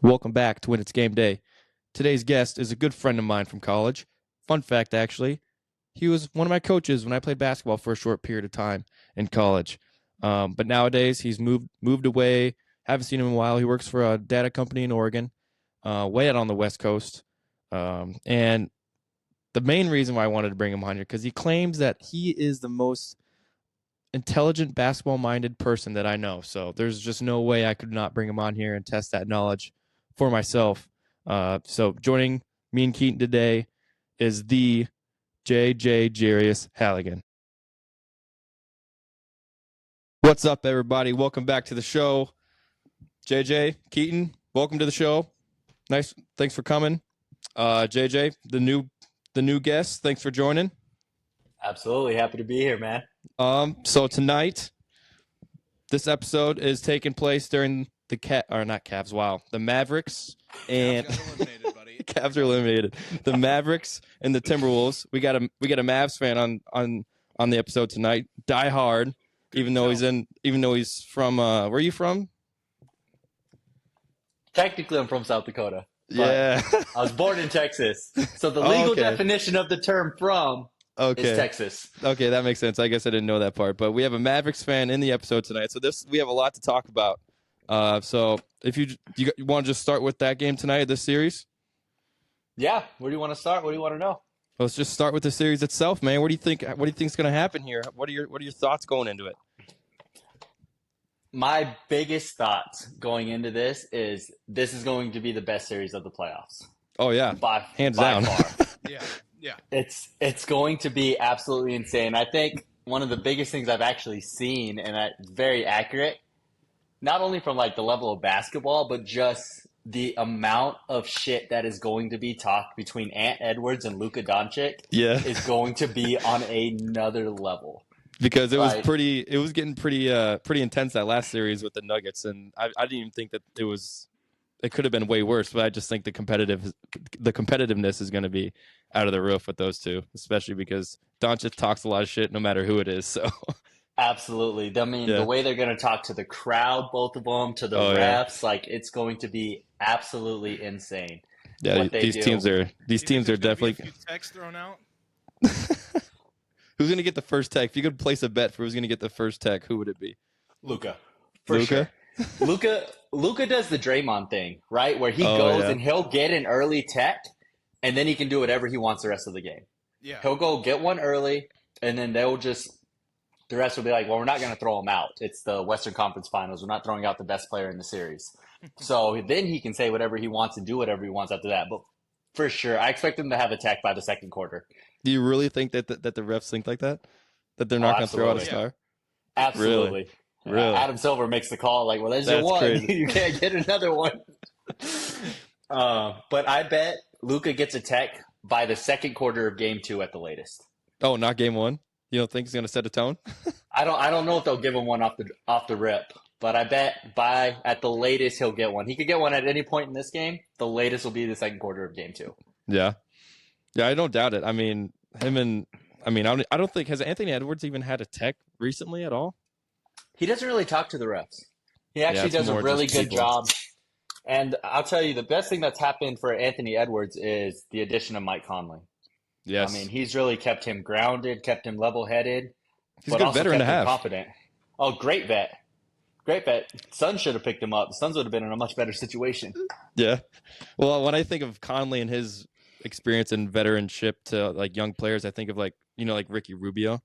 Welcome back to When It's Game Day. Today's guest is a good friend of mine from college. Fun fact, actually, he was one of my coaches when I played basketball for a short period of time in college. But nowadays, he's moved away. Haven't seen him in a while. He works for a data company in Oregon, way out on the West Coast. And the main reason why I wanted to bring him on here, because he claims that he is the most intelligent, basketball-minded person that I know. So there's just no way I could not bring him on here and test that knowledge for myself. So joining me and Keaton today is the JJ Jarius Halligan. What's up, everybody? Welcome back to the show. JJ, Keaton, welcome to the show. Nice, thanks for coming. JJ, the new guest, thanks for joining. Absolutely happy to be here, man. So tonight, this episode is taking place during the Mavericks and Cavs are eliminated. The Mavericks and the Timberwolves. We got a Mavs fan on the episode tonight. Die hard, even though he's from where are you from? Technically, I'm from South Dakota. Yeah. I was born in Texas. So the legal definition of the term "from" is Texas. Okay, that makes sense. I guess I didn't know that part. But we have a Mavericks fan in the episode tonight. So we have a lot to talk about. So if you want to just start with that game tonight of this series? Yeah. Where do you want to start? What do you want to know? Let's just start with the series itself, man. What do you think is going to happen here? What are your thoughts going into it? My biggest thoughts going into this is going to be the best series of the playoffs. Oh yeah, hands down. Far. Yeah. It's going to be absolutely insane. I think one of the biggest things I've actually seen, and that's very accurate, not only from like the level of basketball, but just the amount of shit that is going to be talked between Ant Edwards and Luka Doncic is going to be on another level. Because it was getting pretty intense that last series with the Nuggets, and I didn't even think that it could have been way worse, but I just think the competitiveness is going to be out of the roof with those two, especially because Doncic talks a lot of shit no matter who it is. So absolutely, I mean the way they're going to talk to the crowd, both of them, to the refs, like it's going to be absolutely insane. Yeah, these teams are definitely be a few texts thrown out. Who's going to get the first tech? If you could place a bet for who's going to get the first tech, who would it be? Luka. For sure. Luka does the Draymond thing, right? Where he goes and he'll get an early tech, and then he can do whatever he wants the rest of the game. Yeah. He'll go get one early, and then the rest will be like, well, we're not going to throw him out. It's the Western Conference Finals. We're not throwing out the best player in the series. So then he can say whatever he wants and do whatever he wants after that. But for sure, I expect him to have a tech by the second quarter. Do you really think that the refs think like that? That they're not going to throw out a star? Absolutely. Really? Adam Silver makes the call like, well, there's your one. Crazy. You can't get another one. But I bet Luka gets a tech by the second quarter of game 2 at the latest. Oh, not game 1? You don't think he's going to set a tone? I don't know if they'll give him one off the rip, but I bet at the latest he'll get one. He could get one at any point in this game. The latest will be the second quarter of game 2. Yeah. Yeah, I don't doubt it. I mean, I don't think, has Anthony Edwards even had a tech recently at all? He doesn't really talk to the refs. He actually does a really good job. And I'll tell you, the best thing that's happened for Anthony Edwards is the addition of Mike Conley. Yes. I mean, he's really kept him grounded, kept him level-headed. He's a good veteran to have. Confident. Oh, great vet. Great bet. Suns should have picked him up. The Suns would have been in a much better situation. Yeah. Well, when I think of Conley and his experience and veteranship to like young players, I think of like Ricky Rubio.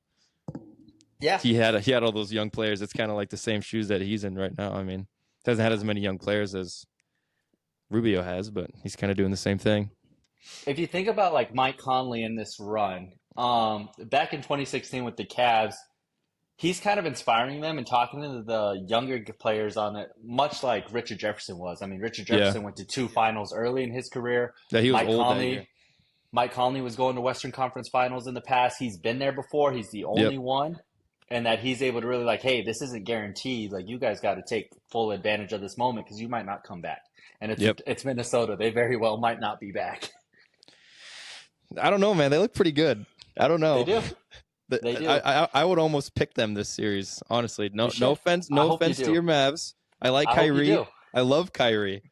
Yeah. He had all those young players. It's kind of like the same shoes that he's in right now. I mean, hasn't had as many young players as Rubio has, but he's kind of doing the same thing. If you think about like Mike Conley in this run, back in 2016 with the Cavs, he's kind of inspiring them and talking to the younger players on it, much like Richard Jefferson was. I mean, Richard Jefferson went to 2 finals early in his career. Yeah, he was old that year. Mike Conley was going to Western Conference Finals in the past. He's been there before. He's the only one. And that he's able to really like, hey, this isn't guaranteed. Like, you guys got to take full advantage of this moment because you might not come back. And it's Minnesota. They very well might not be back. I don't know, man. They look pretty good. I don't know. They do. They do. I would almost pick them this series, honestly. No offense to your Mavs. I like Kyrie. I love Kyrie.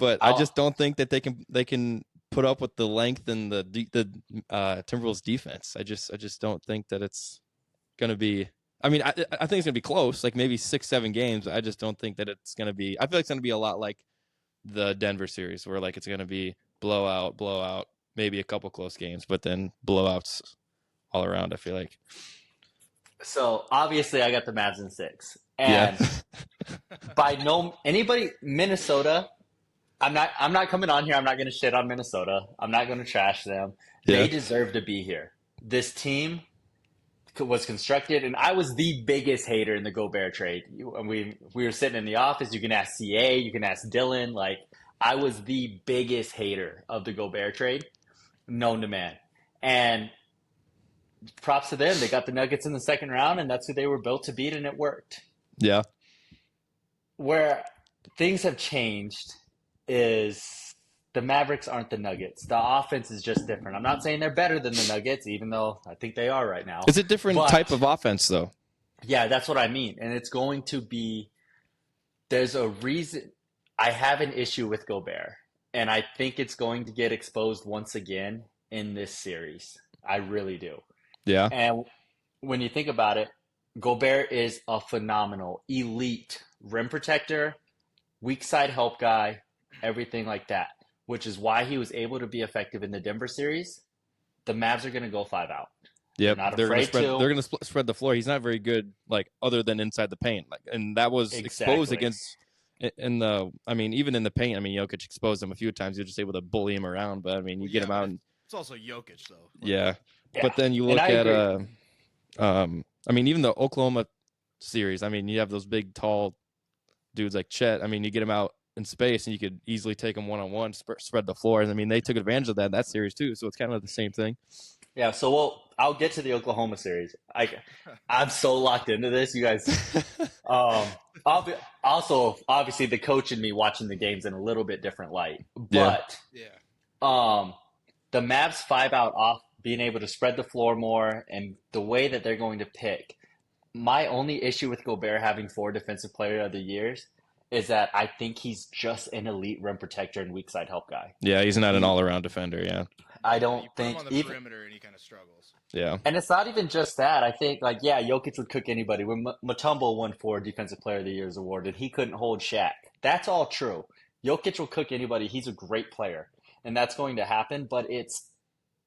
but I just don't think that they can put up with the length and the Timberwolves defense. I just don't think that it's going to be. I mean, I think it's going to be close, like maybe 6-7 games. I just don't think that it's going to be. I feel like it's going to be a lot like the Denver series, where like it's going to be blowout, maybe a couple close games, but then blowouts all around. I feel like. So obviously, I got the Mavs in 6, Yeah. and Minnesota. I'm not coming on here. I'm not going to shit on Minnesota. I'm not going to trash them. Yeah. They deserve to be here. This team was constructed, and I was the biggest hater in the Gobert trade. We were sitting in the office. You can ask CA, you can ask Dylan. Like, I was the biggest hater of the Gobert trade, known to man. And props to them. They got the Nuggets in the second round, and that's who they were built to beat, and it worked. Yeah. Where things have changed is the Mavericks aren't the Nuggets. The offense is just different. I'm not saying they're better than the Nuggets, even though I think they are right now. It's a different type of offense, though. Yeah, that's what I mean. And it's going to be – there's a reason – I have an issue with Gobert, and I think it's going to get exposed once again in this series. I really do. Yeah. And when you think about it, Gobert is a phenomenal, elite rim protector, weak side help guy, everything like that, which is why he was able to be effective in the Denver series. The Mavs are going to go 5 out. Yep, they're going to spread the floor. He's not very good, like other than inside the paint. Like, and that was exposed against in the. I mean, even in the paint. I mean, Jokic exposed him a few times. You're just able to bully him around. But I mean, you get him out. And, it's also Jokic, though. Yeah, but then you look at. I mean, even the Oklahoma series. I mean, you have those big, tall dudes like Chet. I mean, you get him out in space, and you could easily take them one-on-one, spread the floor. And I mean, they took advantage of that series too. So it's kind of the same thing. Yeah, so I'll get to the Oklahoma series. I'm so locked into this, you guys. Also, obviously, the coach and me watching the games in a little bit different light. But the Mavs 5 out off, being able to spread the floor more, and the way that they're going to pick. My only issue with Gobert having 4 Defensive Player of the Years is that I think he's just an elite rim protector and weak side help guy. Yeah, he's not an all-around defender, yeah. I don't think him on the perimeter and he kind of struggles. Yeah. And it's not even just that. I think, Jokic would cook anybody. When Mutombo won 4 Defensive Player of the Year's award, and he couldn't hold Shaq. That's all true. Jokic will cook anybody. He's a great player, and that's going to happen. But it's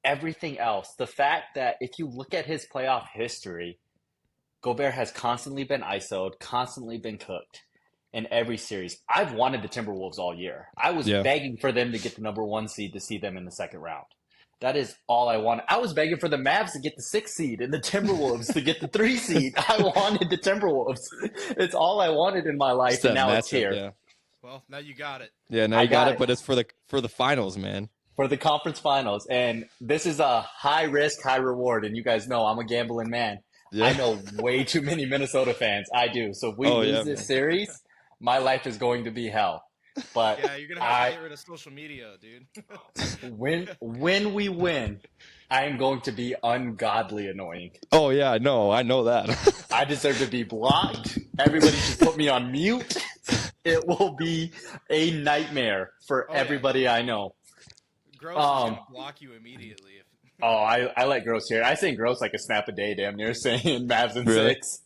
everything else. The fact that if you look at his playoff history, Gobert has constantly been ISO'd, constantly been cooked in every series. I've wanted the Timberwolves all year. I was begging for them to get the number 1 seed to see them in the second round. That is all I wanted. I was begging for the Mavs to get the 6th seed and the Timberwolves to get the 3 seed. I wanted the Timberwolves. It's all I wanted in my life, and now it's here. Yeah. Well, now you got it. Yeah, now you got it, but it's for the finals, man. For the conference finals. And this is a high risk, high reward. And you guys know I'm a gambling man. Yeah. I know way too many Minnesota fans. I do. So if we lose this series, my life is going to be hell. But yeah, you're gonna have to get rid of social media, dude. when we win, I am going to be ungodly annoying. Oh yeah, I know that. I deserve to be blocked. Everybody should put me on mute. It will be a nightmare for everybody I know. Gross is gonna block you immediately. I let Gross hear it. I say Gross like a snap a day, damn near saying Mavs in 6.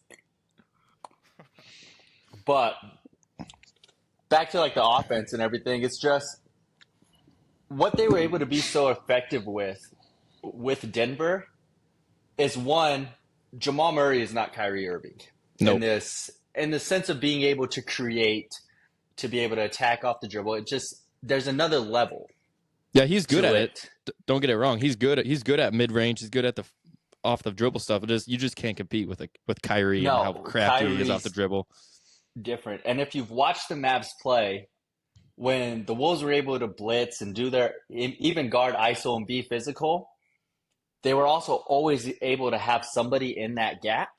But back to the offense and everything, it's just what they were able to be so effective with Denver is, one, Jamal Murray is not Kyrie Irving. Nope. In the sense of being able to create, to be able to attack off the dribble, there's another level. Yeah, he's good at it. Don't get it wrong. He's good at mid-range. He's good at the off the dribble stuff. You just can't compete with Kyrie and how crafty he is off the dribble. Different. And if you've watched the Mavs play, when the Wolves were able to blitz and do even guard ISO and be physical, they were also always able to have somebody in that gap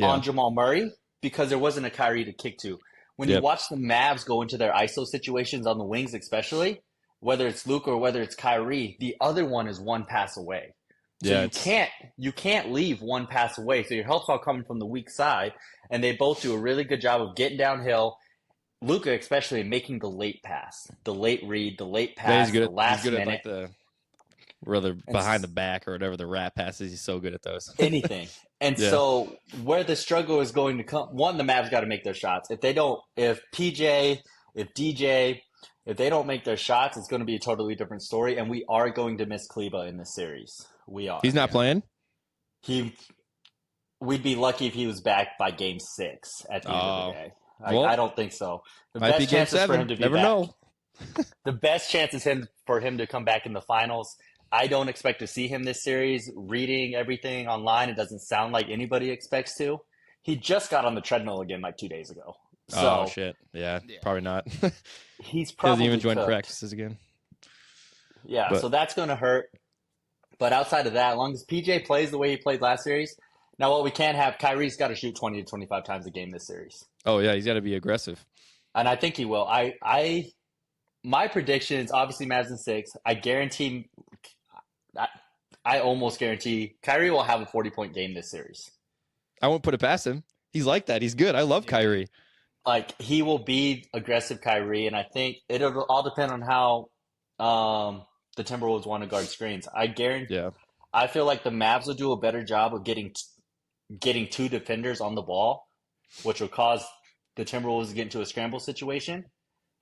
on Jamal Murray because there wasn't a Kyrie to kick to. When you watch the Mavs go into their ISO situations on the wings especially, whether it's Luke or whether it's Kyrie, the other one is one pass away. So you can't leave one pass away. So your help's all coming from the weak side, and they both do a really good job of getting downhill. Luka, especially making the late pass, the late read, the late Yeah, pass, the he's last good at minute, like the rather and behind the back or whatever the rat passes. He's so good at those. anything. And Yeah. so where the struggle is going to come, one, the Mavs got to make their shots. If PJ, if DJ, if they don't make their shots, it's going to be a totally different story. And we are going to miss Kleba in this series. We are. He's not playing? We'd be lucky if he was back by game 6 at the end of the day. Well, I don't think so. The might be best game chances for 7. him to be Never back. know. The best chance is for him to come back in the finals. I don't expect to see him this series. Reading everything online, it doesn't sound like anybody expects to. He just got on the treadmill again like 2 days ago. So Oh shit! Yeah, probably not. he's He probably doesn't even join cooked. practices again. Yeah, But- so that's going to hurt. But outside of that, as long as PJ plays the way he played last series, now what we can't have, Kyrie's got to shoot 20 to 25 times a game this series. Oh yeah, he's got to be aggressive. And I think he will. My prediction is obviously Mavs in 6. I almost guarantee Kyrie will have a 40-point game this series. I won't put it past him. He's like that. He's good. I love Kyrie. Like, he will be aggressive Kyrie, and I think it'll all depend on how the Timberwolves want to guard screens. I guarantee. Yeah. I feel like the Mavs will do a better job of getting 2 defenders on the ball, which will cause the Timberwolves to get into a scramble situation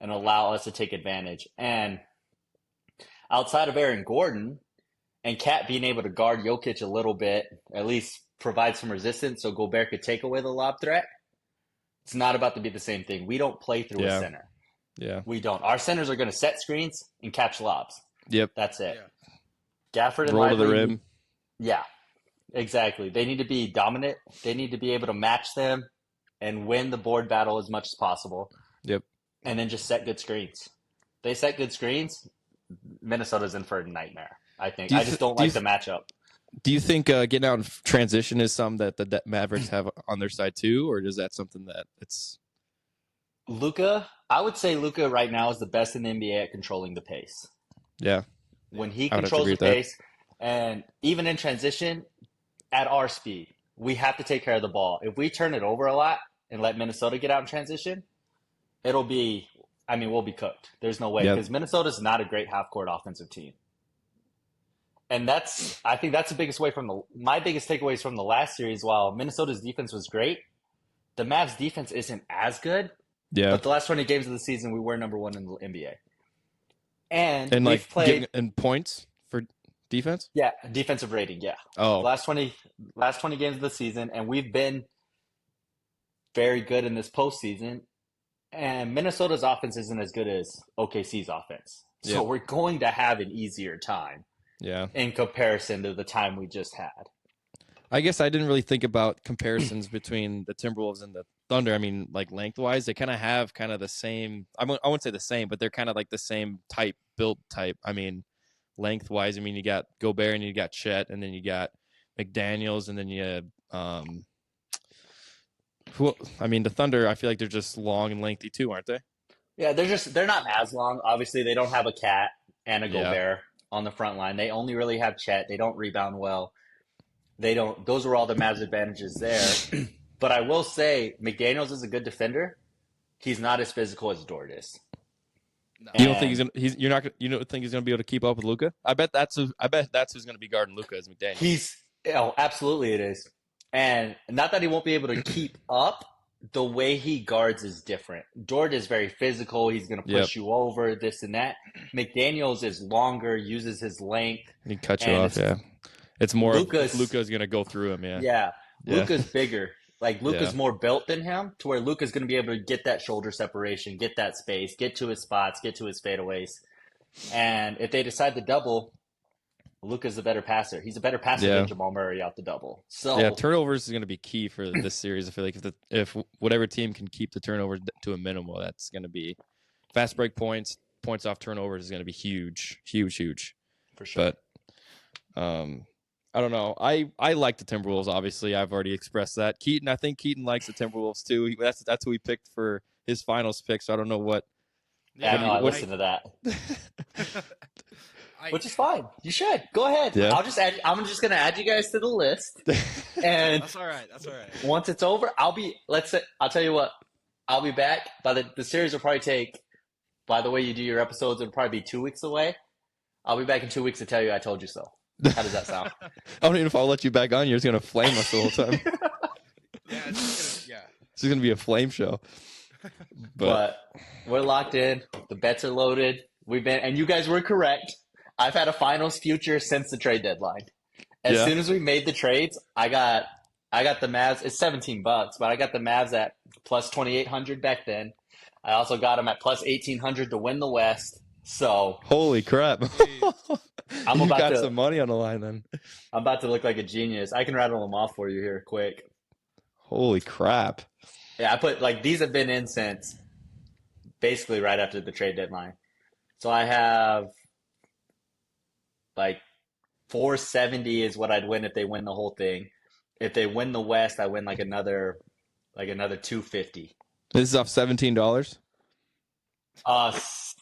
and allow us to take advantage. And outside of Aaron Gordon and Cat being able to guard Jokic a little bit, at least provide some resistance so Gobert could take away the lob threat, it's not about to be the same thing. We don't play through a center. Yeah. We don't. Our centers are going to set screens and catch lobs. Yep. That's it. Yeah. Gafford and Roll to Lively, the rim. Yeah, exactly. They need to be dominant. They need to be able to match them and win the board battle as much as possible. Yep. And then just set good screens. They set good screens, Minnesota's in for a nightmare, I think. I just don't like the matchup. Do you think getting out in transition is something that the Mavericks have on their side too, or is that something that it's... Luka, I would say Luka right now is the best in the NBA at controlling the pace. Yeah. When he I would have to controls agree the with that. pace, and even in transition, at our speed, we have to take care of the ball. If we turn it over a lot and let Minnesota get out in transition, we'll be cooked. There's no way, because Minnesota's not a great half-court offensive team. And I think that's the biggest way my biggest takeaways from the last series. While Minnesota's defense was great, the Mavs defense isn't as good. Yeah. But the last 20 games of the season, we were number 1 in the NBA. And And we've like played getting in points for defense? Yeah, defensive rating, yeah. Oh. Last 20 games of the season, and we've been very good in this postseason. And Minnesota's offense isn't as good as OKC's offense. So we're going to have an easier time in comparison to the time we just had. I guess I didn't really think about comparisons between the Timberwolves and the Thunder. I mean, like lengthwise, they kind of have kind of the same. I wouldn't say the same, but they're kind of like the same built type. I mean, lengthwise, I mean, you got Gobert and you got Chet, and then you got McDaniels, and then you have, the Thunder. I feel like they're just long and lengthy too, aren't they? Yeah, they're not as long. Obviously, they don't have a Cat and a Gobert on the front line. They only really have Chet. They don't rebound well. Those are all the Mavs' advantages there. But I will say, McDaniels is a good defender. He's not as physical as Dort is. No. You don't think you don't think he's gonna be able to keep up with Luka? I bet that's who's gonna be guarding Luka is McDaniels. Absolutely it is. And not that he won't be able to keep up, the way he guards is different. Dort is very physical. He's going to push you over, this and that. McDaniels is longer, uses his length. He cut you off, It's more Luka's going to go through him, Yeah. Luka's bigger. Like, Luka's more built than him, to where Luka's going to be able to get that shoulder separation, get that space, get to his spots, get to his fadeaways. And if they decide to double, Luka's a better passer. He's a better passer than Jamal Murray out the double. So turnovers is going to be key for this series. I feel like if whatever team can keep the turnovers to a minimum, that's going to be fast break points off turnovers is going to be huge. For sure. But I don't know. I like the Timberwolves. Obviously, I've already expressed that. I think Keaton likes the Timberwolves too. That's who he picked for his finals pick. So I don't know what. Yeah, I listened to that. Which is fine. You should go ahead. Yeah. I'm just gonna add you guys to the list, and That's all right. once it's over, I'll tell you what. I'll be back. By the series will probably take. By the way you do your episodes, it'll probably be 2 weeks away. I'll be back in 2 weeks to tell you I told you so. How does that sound? I don't even know if I'll let you back on. You're just gonna flame us the whole time. It's It's gonna be a flame show. But we're locked in. The bets are loaded. And you guys were correct. I've had a finals future since the trade deadline. As soon as we made the trades, I got the Mavs. It's $17, but I got the Mavs at plus 2,800 back then. I also got them at plus 1,800 to win the West. So holy crap! I'm you about got to some money on the line then. I'm about to look like a genius. I can rattle them off for you here quick. Holy crap! Yeah, I put these have been in since basically right after the trade deadline. So I have 470 is what I'd win if they win the whole thing. If they win the West, I win another 250. This is off $17. Off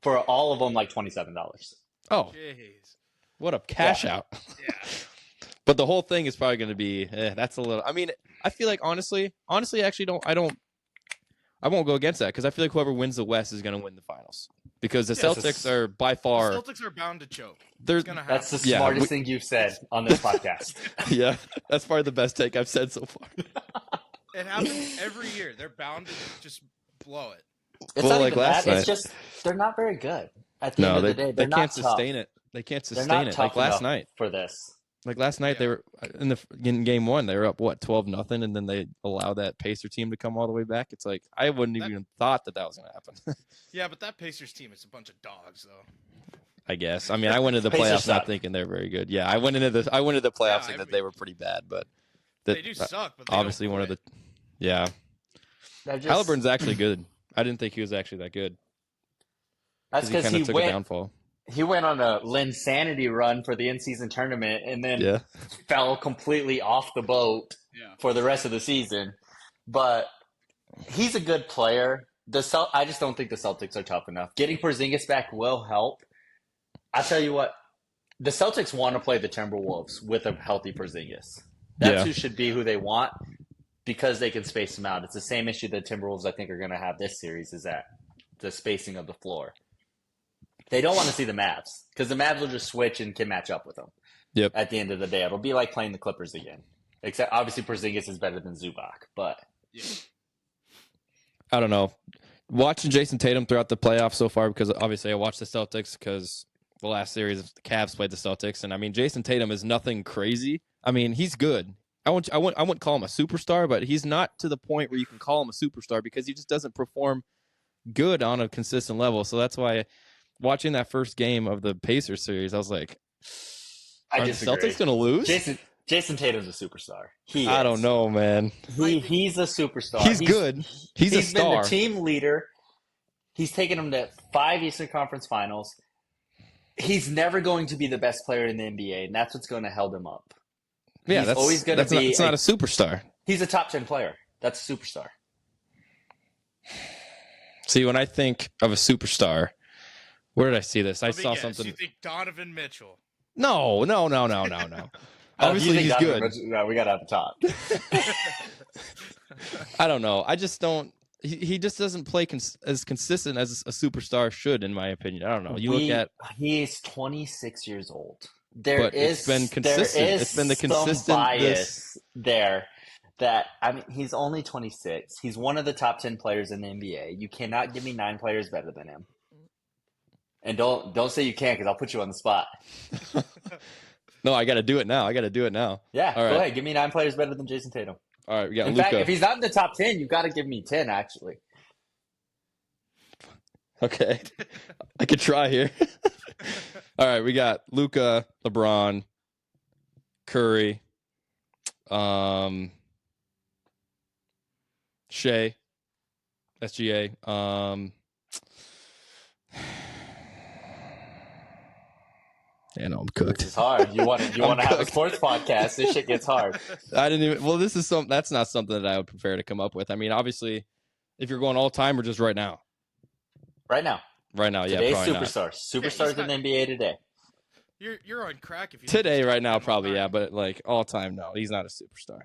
for all of them $27. Oh, jeez. what a cash out! Yeah. But the whole thing is probably going to be that's a little. I mean, I feel like honestly, actually, I won't go against that because I feel like whoever wins the West is going to win the finals because the Celtics are by far. The Celtics are bound to choke. They're gonna happen. That's the smartest thing you've said on this podcast. Yeah, that's probably the best take I've said so far. It happens every year. They're bound to just blow it. It's Well, not like even last that. night. It's just they're not very good. At the end of the day, they they're can't not sustain tough. it. They can't They're sustain not it. tough Like last enough night. for this. Like last night, they were in game one. They were up 12-0, and then they allowed that Pacer team to come all the way back. It's like I wouldn't even thought that was going to happen. Yeah, but that Pacers team is a bunch of dogs, though. I guess. I mean, I went into the Pacers playoffs not suck. thinking they're very good. Yeah, I went into the playoffs Yeah, thinking that they were pretty bad, but They do suck, but they obviously don't one of quit. yeah. They're just- Halliburton's actually good. I didn't think he was actually that good. That's He because kind he of took a went. downfall. He went on a Linsanity run for the in-season tournament, and then Yeah. fell completely off the boat Yeah. for the rest of the season. But he's a good player. I just don't think the Celtics are tough enough. Getting Porzingis back will help. I tell you what, the Celtics want to play the Timberwolves with a healthy Porzingis. That's who should be who they want because they can space them out. It's the same issue the Timberwolves I think are going to have this series is that the spacing of the floor. They don't want to see the Mavs because the Mavs will just switch and can match up with them. Yep. At the end of the day, it'll be like playing the Clippers again. Except obviously Porzingis is better than Zubac, but Yeah. I don't know. Watching Jason Tatum throughout the playoffs so far, because obviously I watched the Celtics because the last series the Cavs played the Celtics, and I mean Jason Tatum is nothing crazy. I mean he's good. I wouldn't call him a superstar, but he's not to the point where you can call him a superstar because he just doesn't perform good on a consistent level. So that's why watching that first game of the Pacers series, I was like, I are the disagree. Celtics going to lose? Jason Tatum's a superstar. I don't know, man. He's a superstar. He's good. He's a star. Been the team leader. He's taken them to 5 Eastern Conference Finals. He's never going to be the best player in the NBA, and that's what's going to hold him up. Yeah, He's that's always going to that's not, be. it's not a superstar. He's a top 10 player. That's a superstar. See, when I think of a superstar, where did I see this? I Let me saw guess, something. You think Donovan Mitchell? No. Obviously, he's good. No, we got to have a talk. I don't know. I just don't. He just doesn't play as consistent as a superstar should, in my opinion. I don't know. Look at. He's 26 years old. It's been consistent. It's been the consistent some bias there. That he's only 26. He's one of the top 10 players in the NBA. You cannot give me 9 players better than him. And don't say you can't because I'll put you on the spot. No, I got to do it now. Yeah, All right. go ahead. Give me 9 players better than Jason Tatum. All right, we got In Luka. fact, if he's not in the top 10, you've got to give me 10, actually. Okay, I could try here. All right, we got Luka, LeBron, Curry, Shea, SGA. Yeah, no, I'm cooked. This is hard. You want to have a cooked. sports podcast? This shit gets hard. I didn't even. Well, that's not something that I would prefer to come up with. I mean, obviously, if you're going all time or just right now. Right now. Right now, yeah, Today's probably not. superstars in the NBA today. You're on crack if you Today, think he's right top now, 10 all probably, time. yeah, but like all time, no, he's not a superstar.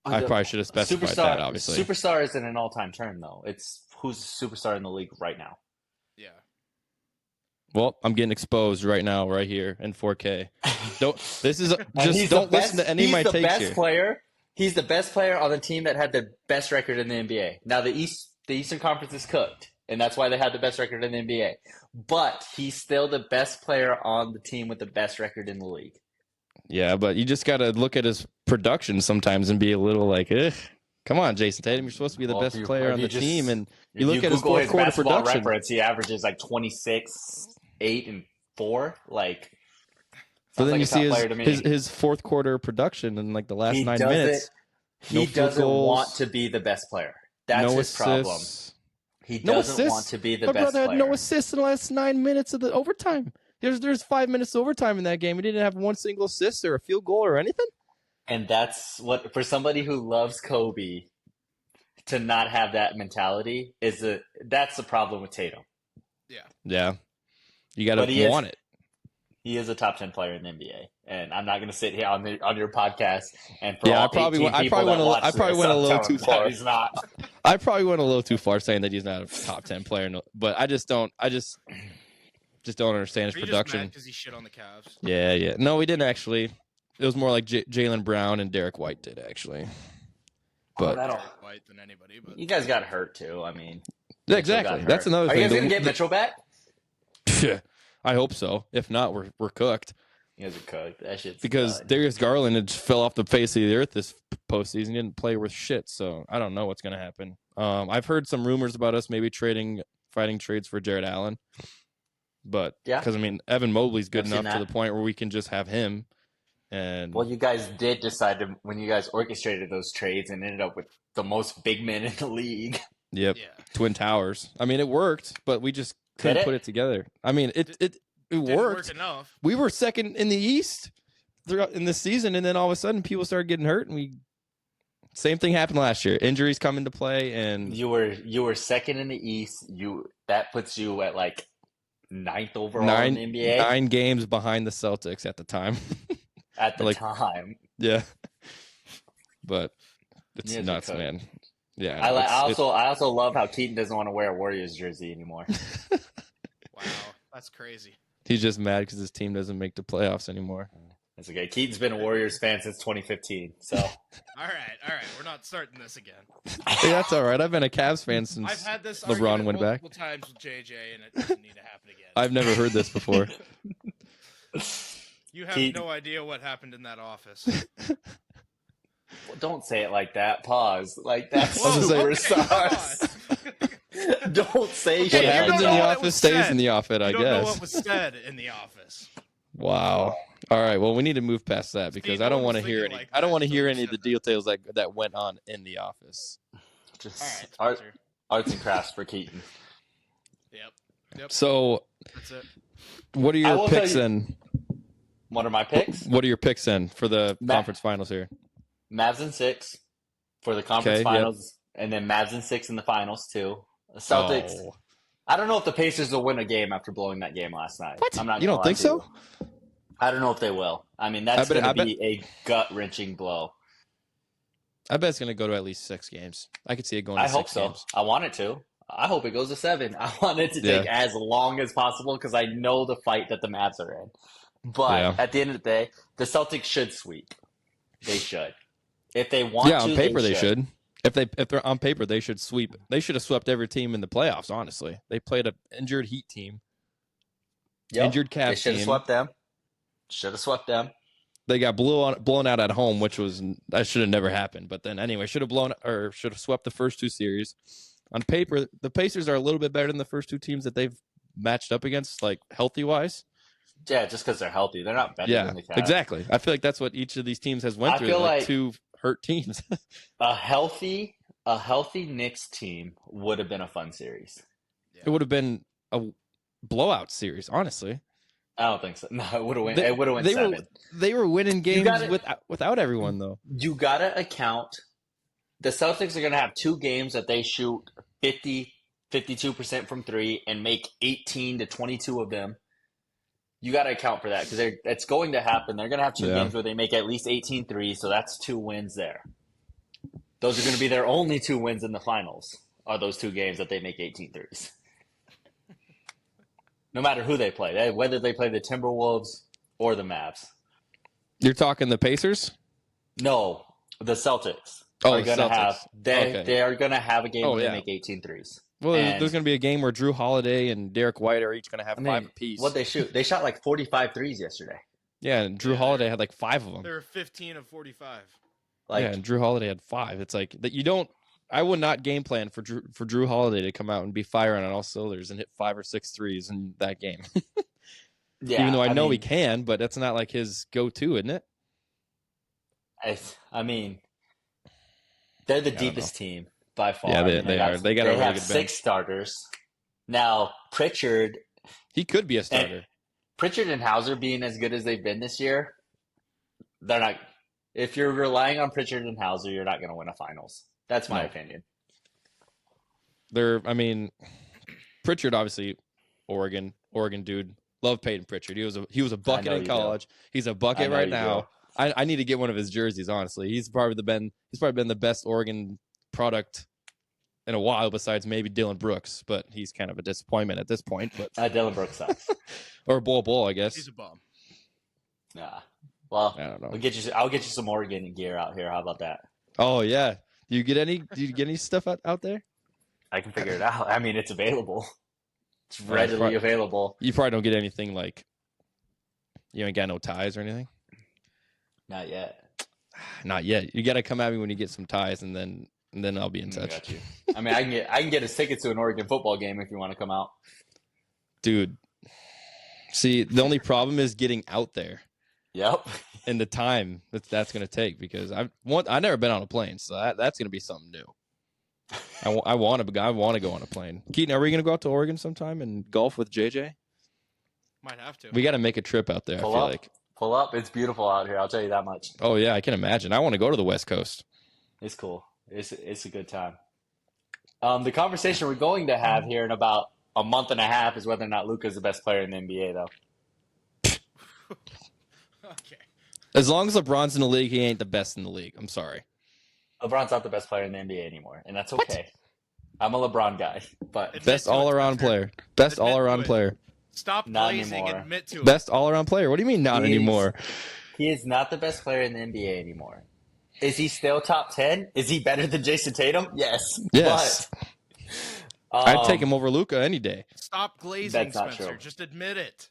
I probably should have specified that, obviously. Superstar isn't an all-time term, though. It's who's a superstar in the league right now. Yeah. Well, I'm getting exposed right now, right here in 4K. Don't listen to any of my takes here. He's the best player on the team that had the best record in the NBA. Now the Eastern Conference is cooked, and that's why they had the best record in the NBA. But he's still the best player on the team with the best record in the league. Yeah, but you just got to look at his production sometimes and be a little like, come on, Jason Tatum, you're supposed to be the best player on the team, and you look at his fourth quarter production. Reference, he averages like 26, 8, and 4. Like, but then you see his fourth quarter production in like the last 9 minutes. He doesn't want to be the best player. That's his problem. He doesn't want to be the best player. My brother had no assists in the last 9 minutes of the overtime. There's 5 minutes of overtime in that game. He didn't have one single assist or a field goal or anything. And that's what, for somebody who loves Kobe, to not have that mentality that's the problem with Tatum. Yeah. Yeah. You got to want it. He is a top 10 player in the NBA, and I'm not going to sit here on your podcast and I probably went a little too far. He's not. I probably went a little too far saying that he's not a top 10 player, but I just don't understand his production. Because he shit on the Cavs. Yeah. No, we didn't actually. It was more like Jaylen Brown and Derek White did actually. But Derek White than anybody. But you guys got hurt too. I mean, yeah, exactly. That's another thing. Are you guys gonna get Mitchell back? Yeah. I hope so. If not, we're cooked. You guys are cooked. That shit's because done. Darius Garland had fell off the face of the earth this postseason. He didn't play worth shit, so I don't know what's going to happen. I've heard some rumors about us maybe fighting trades for Jared Allen, but because Evan Mobley's good enough to the point where we can just have him. And well, you guys did decide to when you guys orchestrated those trades and ended up with the most big men in the league. Yep, yeah. Twin Towers. I mean, it worked, but we just couldn't put it together. I mean, it worked. Work enough. We were second in the East throughout in this season, and then all of a sudden, people started getting hurt, and same thing happened last year. Injuries come into play, and you were second in the East. That puts you at like 9th overall in the NBA. 9 games behind the Celtics at the time. At the time, yeah. But it's nuts, man. Yeah, I also love how Keaton doesn't want to wear a Warriors jersey anymore. Wow, that's crazy. He's just mad because his team doesn't make the playoffs anymore. That's okay. Keaton's been a Warriors fan since 2015. So, all right, we're not starting this again. Hey, that's all right. I've been a Cavs fan since I've had this LeBron went back. Multiple times with JJ, and it doesn't need to happen again. I've never heard this before. You have no idea what happened in that office. Well, don't say it like that. Pause. Like that's superstars. Don't say shit. What happens in the office stays in the office, I guess. You don't know what was said in the office. Wow. All right. Well, we need to move past that because I don't want to hear any. I don't want to hear any of the details that went on in the office. Just arts and crafts for Keaton. Yep. So that's it. What are your picks then? What are my picks? What are your picks then for the conference finals here? Mavs in 6 for the conference finals, and then Mavs in 6 in the finals too. The Celtics. Oh. I don't know if the Pacers will win a game after blowing that game last night. What? You don't think so? I don't know if they will. I mean, that's going to be a gut-wrenching blow. I bet it's going to go to at least 6 games. I could see it going to 6 games. I hope so. I want it to. I hope it goes to 7. I want it to take as long as possible because I know the fight that the Mavs are in. But at the end of the day, the Celtics should sweep. They should. If they want to, on paper they should. If they're on paper, they should sweep. They should have swept every team in the playoffs, honestly. They played an injured Heat team. Injured Cavs team. They should have swept them. They got blown out at home, which that should have never happened. But then anyway, should have swept the first 2 series. On paper, the Pacers are a little bit better than the first 2 teams that they've matched up against, like healthy-wise. Yeah, just because they're healthy. They're not better than the Cavs. Exactly. I feel like that's what each of these teams has went through. Feel like 2 hurt teams. a healthy Knicks team would have been a fun series. Yeah. It would have been a blowout series, honestly. I don't think so. No, it would have went. It would have went 7. They were winning games without everyone, though. You gotta account. The Celtics are gonna have 2 games that they shoot 52% from 3 and make 18 to 22 of them. You got to account for that because it's going to happen. They're going to have 2 games where they make at least 18 threes, so that's 2 wins there. those are going to be their only 2 wins in the finals. Are those 2 games that they make 18 threes? No matter who they play, whether they play the Timberwolves or the Mavs. You're talking the Pacers? No, the Celtics Oh, are the going to have Celtics. they are going to have a game where yeah. they make 18 threes. Well, And- there's going to be a game where Drew Holiday and Derek White are each going to have 5 apiece. What they shoot? They shot like 45 threes yesterday. Yeah, and Drew Holiday had like 5 of them. They were 15 of 45. Yeah, and Drew Holiday had 5. It's like that you don't. I would not game plan for Drew Holiday to come out and be firing on all cylinders and hit 5 or 6 threes in that game. Yeah, even though I know he can, but that's not like his go-to, isn't it? I mean, they're the deepest team by far. Yeah, they are. They got a really have good 6 bench. starters. Now, Pritchard. He could be a starter. Pritchard and Hauser being as good as they've been this year, they're not. If you're relying on Pritchard and Hauser, you're not going to win a finals. That's my opinion. I mean, Pritchard obviously, Oregon dude. Love Peyton Pritchard. He was a bucket in college. He's a bucket right now. I need to get one of his jerseys. Honestly, he's probably been the best Oregon product in a while, besides maybe Dylan Brooks. But he's kind of a disappointment at this point. But Dylan Brooks sucks. Or Bull, I guess. He's a bum. Nah. Well, I don't know. I'll get you some Oregon gear out here. How about that? Oh yeah. Do you get any stuff out there? I can figure it out. I mean, it's available. It's readily available. You probably don't get anything like. You ain't got no ties or anything. Not yet. Not yet. You got to come at me when you get some ties, and then I'll be in touch. Got you. I mean, I can get us tickets to an Oregon football game if you want to come out, dude. See, the only problem is getting out there. Yep. And the time that's going to take, because I've never been on a plane, so that's going to be something new. I want to go on a plane. Keaton, are we going to go out to Oregon sometime and golf with JJ? Might have to. We got to make a trip out there. Pull up. It's beautiful out here. I'll tell you that much. Oh yeah, I can imagine. I want to go to the West Coast. It's cool. It's a good time. The conversation we're going to have here in about a month and a half is whether or not Luka's the best player in the NBA, though. Okay. As long as LeBron's in the league, he ain't the best in the league. I'm sorry. LeBron's not the best player in the NBA anymore, and that's okay. I'm a LeBron guy, but best all-around player. Best all-around player. Stop blazing and admit to it. Best all-around player. What do you mean not anymore? He is not the best player in the NBA anymore. Is he still top 10? Is he better than Jason Tatum? Yes. Yes. But, I'd take him over Luka any day. Stop glazing, That's not Spencer. true. Just admit it.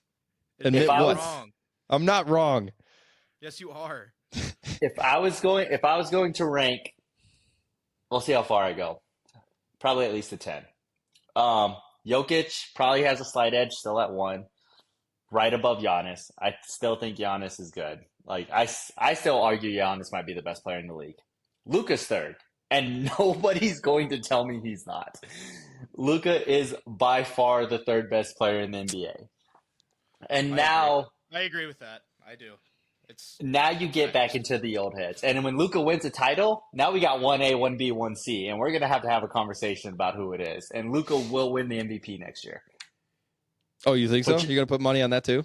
Admit what? Wrong. I'm not wrong. Yes, you are. If I was going to rank, we'll see how far I go. Probably at least a 10. Jokic probably has a slight edge, still at 1, right above Giannis. I still think Giannis is good. Like I still argue Giannis might be the best player in the league. Luka's third, and nobody's going to tell me he's not. Luka is by far the third best player in the NBA. And I agree with that. I do. Now you get back into the old heads. And when Luka wins a title, now we got 1A, 1B, 1C, and we're going to have a conversation about who it is. And Luka will win the MVP next year. Oh, you think so? You're going to put money on that too?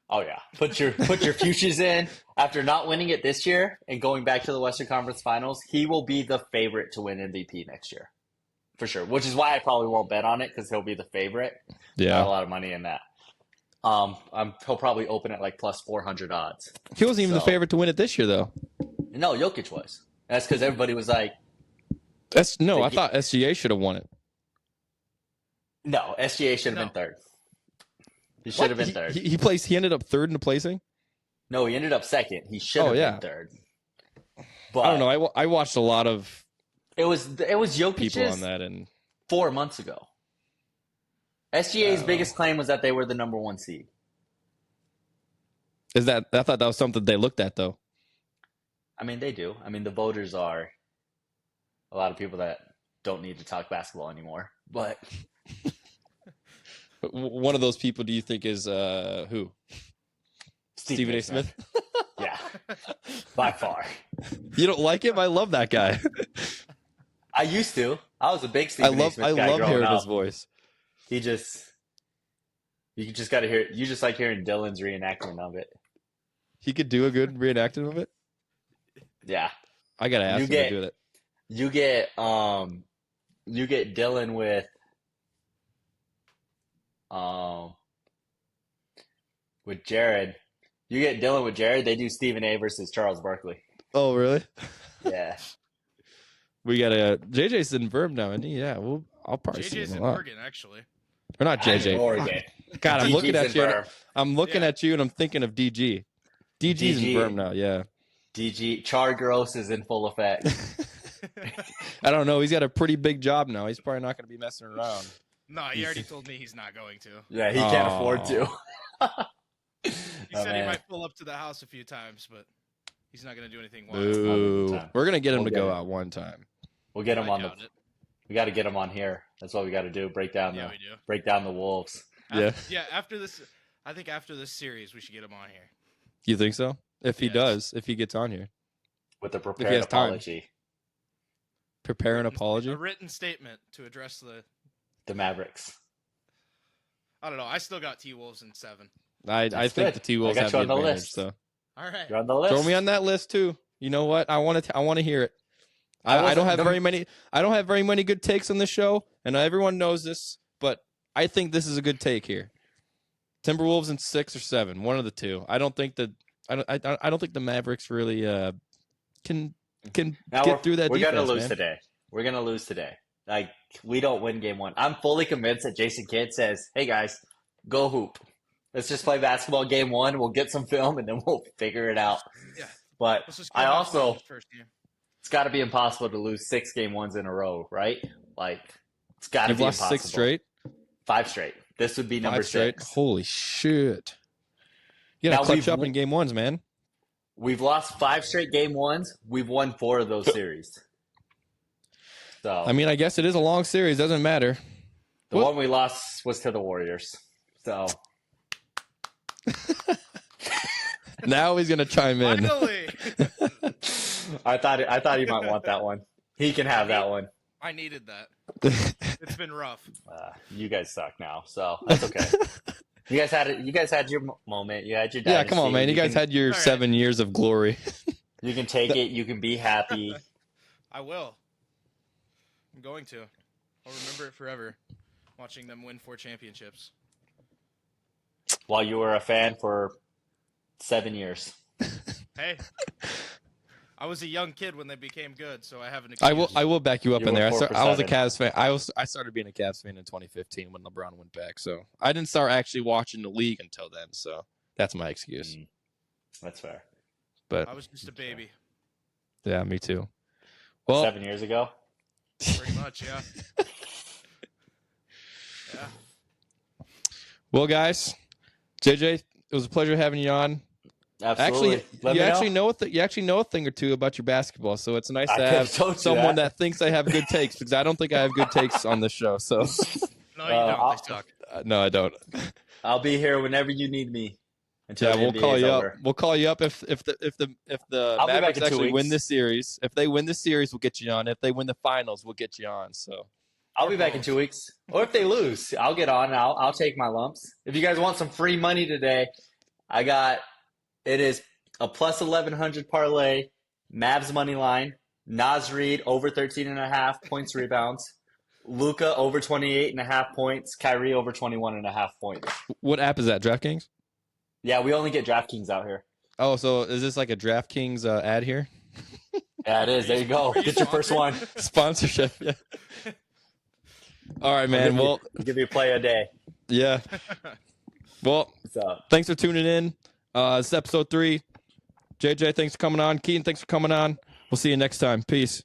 Oh yeah. Put your futures in. After not winning it this year and going back to the Western Conference Finals, he will be the favorite to win MVP next year. For sure. Which is why I probably won't bet on it, because he'll be the favorite. Yeah. Not a lot of money in that. He'll probably open at like plus 400 odds. He wasn't even the favorite to win it this year, though. No, Jokic was. That's because everybody was like, I thought SGA should have won it. no, SGA should have been third. He should have been third. He ended up third in the placing? No, he ended up second. He should have been third. But I don't know. I watched a lot of it was Jokic's people on that, and 4 months ago. SGA's biggest claim was that they were the number 1 seed. I thought that was something they looked at, though. I mean, they do. I mean, the voters are a lot of people that don't need to talk basketball anymore. But one of those people, do you think is who? Stephen A. Smith? Yeah, by far. You don't like him? I love that guy. I used to. I was a big Stephen A. Smith guy I love hearing up. his voice. You just got to hear. You just like hearing Dylan's reenactment of it. He could do a good reenactment of it. Yeah, I gotta ask him to do that. you get Dylan um with Jared. You get Dylan with Jared. They do Stephen A versus Charles Barkley. Oh, really? Yeah. We got JJ's in Verb now, isn't he? Yeah, I'll probably see JJ's him in a lot. Oregon, actually. Or not I'm JJ. in Oregon. God, I'm looking DG's at in you. Verb. I'm looking Yeah. at you, and I'm thinking of DG. DG's in DG. Verb now. Yeah. DG Char Gross is in full effect. I don't know. He's got a pretty big job now. He's probably not going to be messing around. No, he already told me he's not going to. Yeah, he can't afford to. He Oh, said he man. might pull up to the house a few times, but he's not going to do anything wild. Boo. time. We're going to get him We'll to get go him. out one time. We'll get him I on the. doubt it. We got to get him on here. That's what we got to do. Break down Yeah, the we do. break down the Wolves. Yeah. After this, I think after this series, we should get him on here. You think so? If he Yes. does, if he gets on here. With a he prepared has time. apology. Prepare an A apology. written statement to address the. The Mavericks. I don't know. I still got T-Wolves in 7. I That's think good. the T-Wolves I have got the you on the advantage. list. So All right. You're on the list. throw me on that list too. You know what? I want to hear it. I don't wasn't have the- very many. I don't have very many good takes on this show, and everyone knows this. But I think this is a good take here. Timberwolves in 6 or 7, one of the two. I don't think that. I don't think the Mavericks really can Now get through that we're defense. gonna lose man. today. We're gonna lose today. Like we don't win game 1. I'm fully convinced that Jason Kidd says, "Hey guys, go hoop. Let's just play basketball game 1. We'll get some film and then we'll figure it out." Yeah. But Let's just go I have also fun this first game. it's got to be impossible to lose 6 game 1s in a row, right? Like it's got to You've be lost impossible. 6 straight. 5 straight. This would be number 5 straight. 6. Holy shit! You gotta Now clutch we've up in game 1s, man. We've lost 5 straight game 1s. We've won 4 of those series. So I mean, I guess it is a long series. Doesn't matter. the one we lost was to the Warriors. So Now he's gonna chime in. Finally, I thought he might want that one. He can have that one. I needed that. It's been rough. You guys suck now, so that's okay. You guys had it. You guys had your moment. You had your Yeah, dynasty. come on, man. You guys had your All right. 7 years of glory. You can take it. You can be happy. I will. I'm going to. I'll remember it forever. Watching them win 4 championships. While you were a fan for 7 years. Hey, I was a young kid when they became good, so I have an excuse. I will back you up You in were there. 4 for I was a 7. Cavs fan. I started being a Cavs fan in 2015 when LeBron went back. So I didn't start actually watching the league until then. So that's my excuse. That's fair. But I was just a baby, yeah, me too. Well, 7 years ago. pretty much, yeah. Yeah. well, guys, JJ, it was a pleasure having you on. Absolutely. Actually, you actually know a thing or two about your basketball, so it's nice I to could've have told you someone that. that thinks I have good takes because I don't think I have good takes on this show. So No, you don't. I'll- They suck. no, I don't. I'll be here whenever you need me. Until Yeah, the we'll NBA call is you over. up. We'll call you up if the I'll be back Mavericks in 2 actually win weeks. this series. If they win this series, we'll get you on. If they win the finals, we'll get you on. So I'll be back in 2 weeks. Or if they lose, I'll get on. I'll take my lumps. If you guys want some free money today, it is a plus 1100 parlay, Mavs money line, Naz Reid over 13.5 points rebounds, Luka over 28.5 points, Kyrie over 21.5 points. what app is that? DraftKings? Yeah, we only get DraftKings out here. Oh, so is this like a DraftKings ad here? Yeah, it is. There you go. Are you Get your first one. Sponsorship. Yeah. All right, man. Well, I'll give you a play a day. yeah. Well, So thanks for tuning in. It's episode 3. JJ, thanks for coming on. Keaton, thanks for coming on. We'll see you next time. Peace.